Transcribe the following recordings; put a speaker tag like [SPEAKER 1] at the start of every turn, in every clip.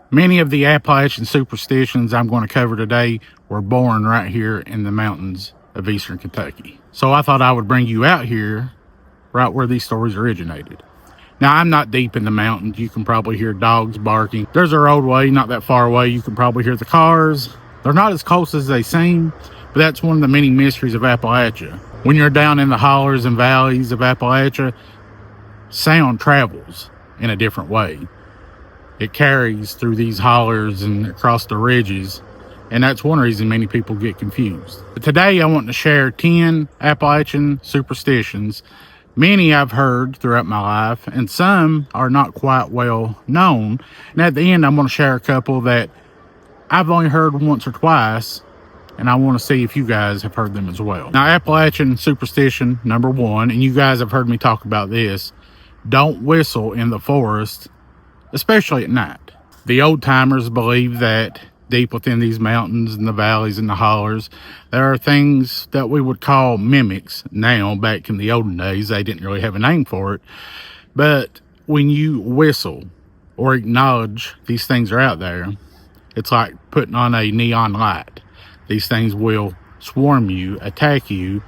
[SPEAKER 1] Many of the Appalachian superstitions I'm going to cover today were born right here in the mountains of eastern Kentucky. So I thought I would bring you out here right where these stories originated. Now, I'm not deep in the mountains. You can probably hear dogs barking. There's a roadway not that far away. You can probably hear the cars. They're not as close as they seem, but that's one of the many mysteries of Appalachia. When you're down in the hollers and valleys of Appalachia, sound travels in a different way. It carries through these hollers and across the ridges, and that's one reason many people get confused. But today I want to share 10 Appalachian superstitions. Many I've heard throughout my life, and some are not quite well known. And at the end, I'm going to share a couple that I've only heard once or twice, and I want to see if you guys have heard them as well. Now, Appalachian superstition number 1, and you guys have heard me talk about this: don't whistle in the forest, especially at night. The old timers believe that deep within these mountains and the valleys and the hollers, there are things that we would call mimics now. Back in the olden days, they didn't really have a name for it. But when you whistle or acknowledge these things are out there, it's like putting on a neon light. These things will swarm you, attack you,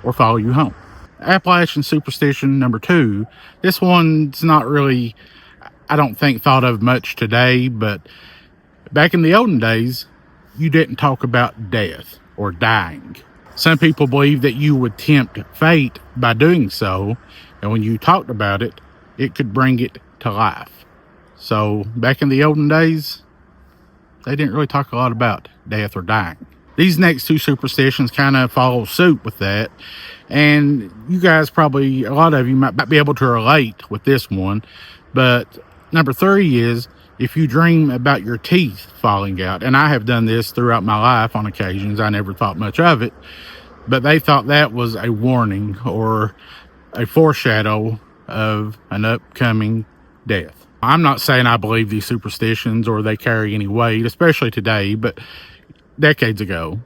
[SPEAKER 1] or follow you home. Appalachian superstition number 2. This one's not really, I don't think, thought of much today, but back in the olden days, you didn't talk about death or dying. Some people believe that you would tempt fate by doing so, and when you talked about it, it could bring it to life. So back in the olden days, they didn't really talk a lot about death or dying. These next 2 superstitions kind of follow suit with that, and you guys probably, a lot of you might be able to relate with this one. But number 3 is, if you dream about your teeth falling out, and I have done this throughout my life on occasions, I never thought much of it, but they thought that was a warning or a foreshadow of an upcoming death. I'm not saying I believe these superstitions or they carry any weight, especially today, but decades ago,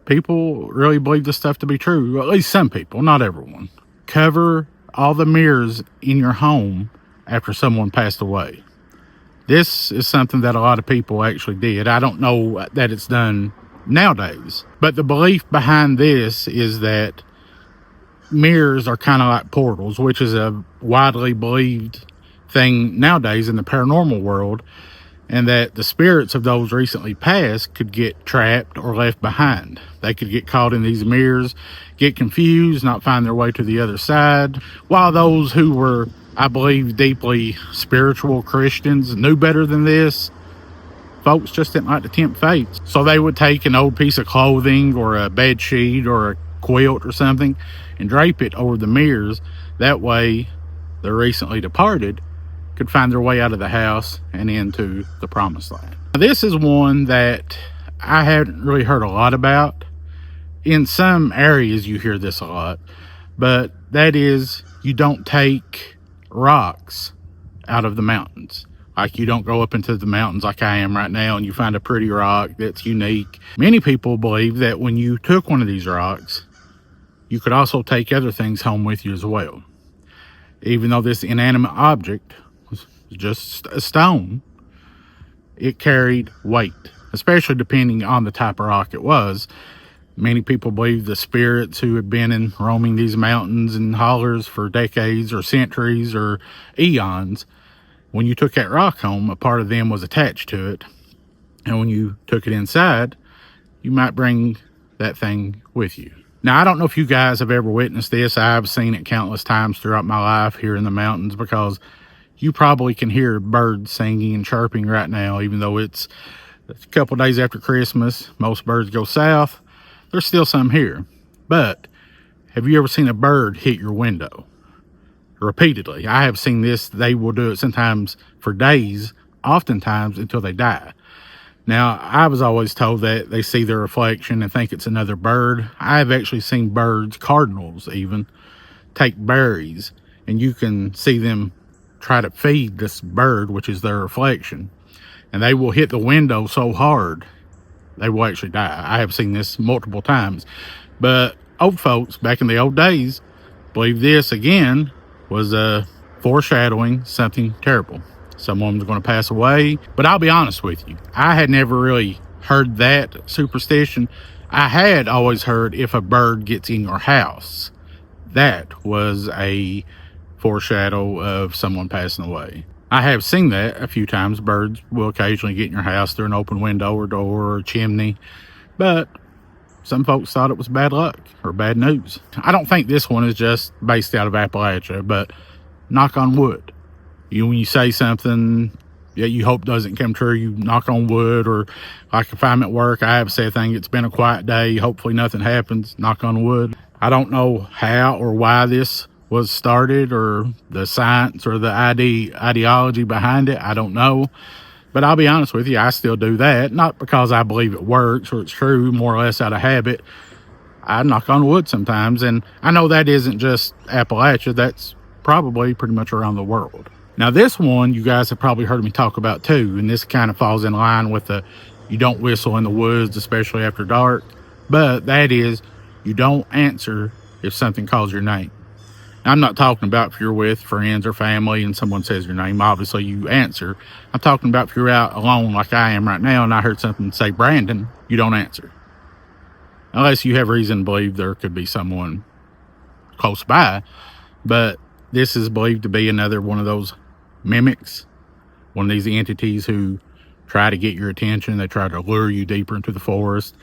[SPEAKER 1] people really believed this stuff to be true. At least some people, not everyone. Cover all the mirrors in your home after someone passed away. This is something that a lot of people actually did. I don't know that it's done nowadays, but the belief behind this is that mirrors are kind of like portals, which is a widely believed thing nowadays in the paranormal world, and that the spirits of those recently passed could get trapped or left behind. They could get caught in these mirrors, get confused, not find their way to the other side, while those who were, I believe, deeply spiritual Christians knew better than this. Folks just didn't like to tempt fate. So they would take an old piece of clothing or a bed sheet or a quilt or something and drape it over the mirrors. That way, the recently departed could find their way out of the house and into the promised land. Now, this is one that I hadn't really heard a lot about. In some areas, you hear this a lot, but that is, you don't take rocks out of the mountains. Like, you don't go up into the mountains like I am right now and you find a pretty rock that's unique. Many people believe that when you took one of these rocks, you could also take other things home with you as well. Even though this inanimate object was just a stone, it carried weight, especially depending on the type of rock it was. Many people believe the spirits who had been in roaming these mountains and hollers for decades or centuries or eons, when you took that rock home, a part of them was attached to it. And when you took it inside, you might bring that thing with you. Now, I don't know if you guys have ever witnessed this. I've seen it countless times throughout my life here in the mountains, because you probably can hear birds singing and chirping right now, even though it's a couple days after Christmas. Most birds go south. There's still some here. But have you ever seen a bird hit your window repeatedly? I have seen this. They will do it sometimes for days, oftentimes until they die. Now, I was always told that they see their reflection and think it's another bird. I have actually seen birds, cardinals even, take berries, and you can see them try to feed this bird, which is their reflection. And they will hit the window so hard, they will actually die. I have seen this multiple times. But old folks, back in the old days, believe this, again, was foreshadowing something terrible. someone's going to pass away. But I'll be honest with you, I had never really heard that superstition. I had always heard if a bird gets in your house, that was a foreshadow of someone passing away. I have seen that a few times. Birds will occasionally get in your house through an open window or door or chimney, but some folks thought it was bad luck or bad news. I don't think this one is just based out of Appalachia, but knock on wood. When you say something that you hope doesn't come true, you knock on wood. Or like if I'm at work, I have said thing, it's been a quiet day, hopefully nothing happens, knock on wood. I don't know how or why this was started or the science or the ideology behind it. I don't know. But I'll be honest with you, I still do that. Not because I believe it works or it's true, more or less out of habit. I knock on wood sometimes. And I know that isn't just Appalachia. That's probably pretty much around the world. Now, this one you guys have probably heard me talk about too. And this kind of falls in line with the you don't whistle in the woods, especially after dark. But that is, you don't answer if something calls your name. I'm not talking about if you're with friends or family and someone says your name, obviously you answer. I'm talking about if you're out alone like I am right now and I heard something say Brandon, you don't answer. Unless you have reason to believe there could be someone close by. But this is believed to be another one of those mimics, one of these entities who try to get your attention. They try to lure you deeper into the forest,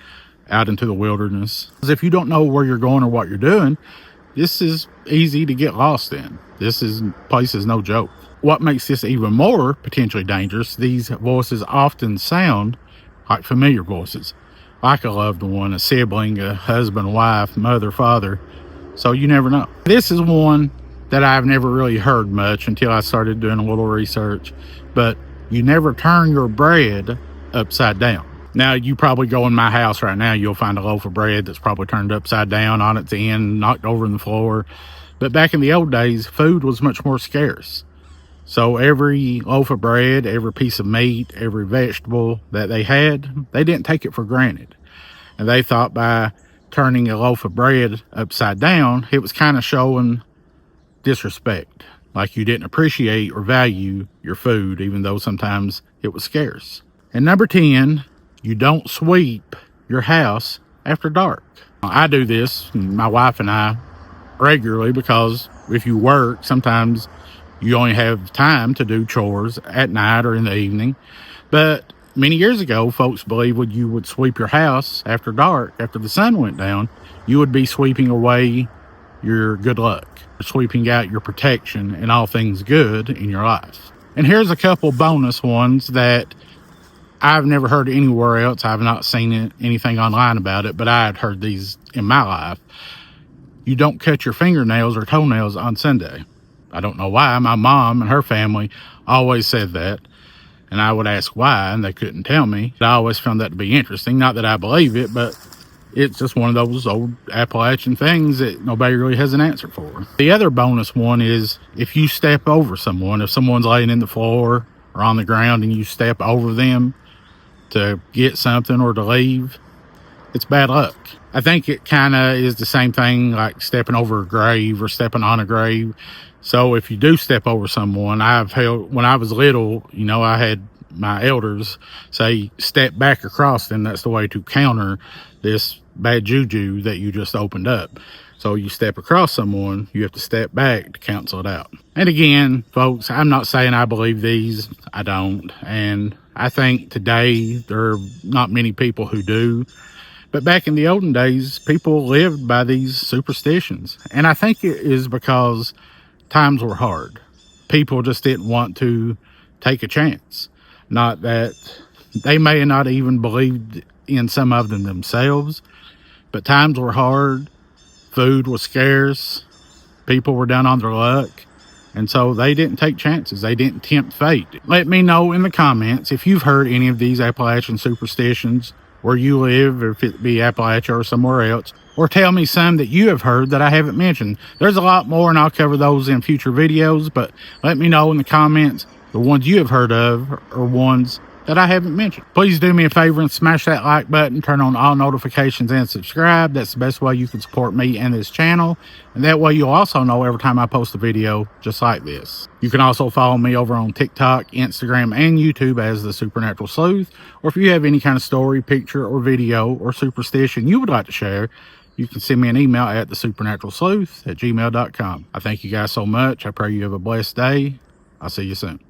[SPEAKER 1] out into the wilderness. Because if you don't know where you're going or what you're doing, this is easy to get lost in. This place is no joke. What makes this even more potentially dangerous, these voices often sound like familiar voices, like a loved one, a sibling, a husband, wife, mother, father. So you never know. This is one that I've never really heard much until I started doing a little research. But you never turn your bread upside down. Now, you probably go in my house right now, you'll find a loaf of bread that's probably turned upside down on its end, knocked over in the floor. But back in the old days, food was much more scarce. So every loaf of bread, every piece of meat, every vegetable that they had, they didn't take it for granted. And they thought by turning a loaf of bread upside down, it was kind of showing disrespect. Like you didn't appreciate or value your food, even though sometimes it was scarce. And number 10, you don't sweep your house after dark. I do this, my wife and I, regularly, because if you work, sometimes you only have time to do chores at night or in the evening. But many years ago, folks believed when you would sweep your house after dark, after the sun went down, you would be sweeping away your good luck, sweeping out your protection and all things good in your life. And here's a couple bonus ones that I've never heard anywhere else. I've not seen anything online about it, but I had heard these in my life. You don't cut your fingernails or toenails on Sunday. I don't know why. My mom and her family always said that. And I would ask why, and they couldn't tell me. I always found that to be interesting. Not that I believe it, but it's just one of those old Appalachian things that nobody really has an answer for. The other bonus one is if you step over someone, if someone's laying in the floor or on the ground and you step over them to get something or to leave, it's bad luck. I think it kind of is the same thing like stepping over a grave or stepping on a grave. So if you do step over someone, when I was little, I had my elders say, step back across them. That's the way to counter this bad juju that you just opened up. So you step across someone, you have to step back to cancel it out. And again, folks, I'm not saying I believe these. I don't. And I think today there are not many people who do. But back in the olden days, people lived by these superstitions. And I think it is because times were hard. People just didn't want to take a chance. Not that they may have not even believed in some of them themselves, but times were hard. Food was scarce. People were down on their luck. And so they didn't take chances. They didn't tempt fate. Let me know in the comments if you've heard any of these Appalachian superstitions where you live, or if it be Appalachia or somewhere else, or tell me some that you have heard that I haven't mentioned. There's a lot more, and I'll cover those in future videos, but let me know in the comments the ones you have heard of or ones that I haven't mentioned. Please do me a favor and smash that like button, turn on all notifications, and subscribe. That's the best way you can support me and this channel. And that way you'll also know every time I post a video just like this. You can also follow me over on TikTok, Instagram, and YouTube as The Supernatural Sleuth. Or if you have any kind of story, picture, or video, or superstition you would like to share, you can send me an email at thesupernaturalsleuth@gmail.com. I thank you guys so much. I pray you have a blessed day. I'll see you soon.